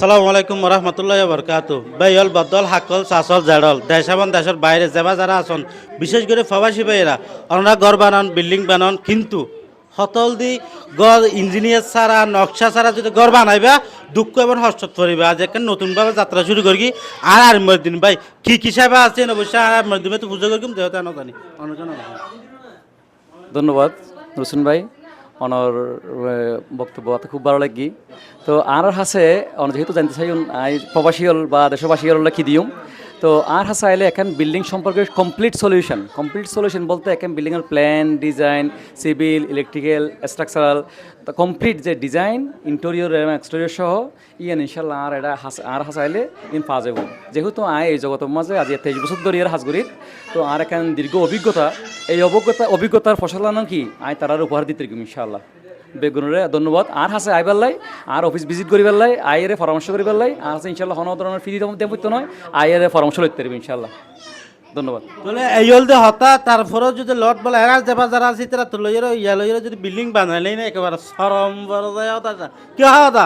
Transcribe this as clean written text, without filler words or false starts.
আসসালামু আলাইকুম রহমতুল্লাহ বরকাত বাইল বদল হাকল চাচল জাড়ল দেশ এবং দেশের বাইরে যাবা যারা আছেন বিশেষ করে প্রবাসী ভাইয়েরা ওনারা ঘর বানান বিল্ডিং বানান কিন্তু হতল দি গড় ইঞ্জিনিয়ার ছাড়া নকশা ছাড়া যদি ঘর বানাইবা দুঃখ এবং হস্ত করিবা আজ একটা নতুনভাবে যাত্রা শুরু করি আর মদিন ভাই কি সাহেব আছেন অবশ্যই আর মদিনে তো পুজো করি দেহতে আনো জানি অনেক ধন্যবাদ রসুন ভাই অনর বক্তব্য খুব ভালো লাগি তো আর হাসে যেহেতু জানতে চাই আই প্রবাসী হল বা দেশবাসী হল কি দিও তো আর হাসে আইলে এখন বিল্ডিং সম্পর্কে কমপ্লিট সলিউশন বলতে এখন বিল্ডিংয়ের plan design civil electrical structural complete যে ডিজাইন ইন্টেরিয়র এবং এক্সটেরিয়র সহ ইয়ান ইনশাল্লাহ আর এটা আর হাসাইলে ইন পা যাব যেহেতু আয় এই জগতের মাঝে আজ 23 বছর ধরে হাজগুড়ির তো আর এখন দীর্ঘ অভিজ্ঞতা এই অভিজ্ঞতার ফসল কি আয় তারার উপহার দিতে ইনশাল্লাহ বেগুনরে ধন্যবাদ আর হাসে আইবার লাই আর অফিস ভিজিট করিবার লাই আয়ের পরামর্শ করিবার লাই আর হাসে ইনশাল্লাহ কোনো ধরনের ফ্রি দেবো নয় আয়ের পরামর্শ লইতে পারবে ইনশাল্লাহ ধন্যবাদ বলে এই হল যে হতা তারপরেও যদি লট বলে এরা যাবা যারা আছে তারা তো লইয়ের ইয়া লইয়ের যদি বিল্ডিং বানাইলেই না একেবারে সরম বড় যায় হতা কি হতা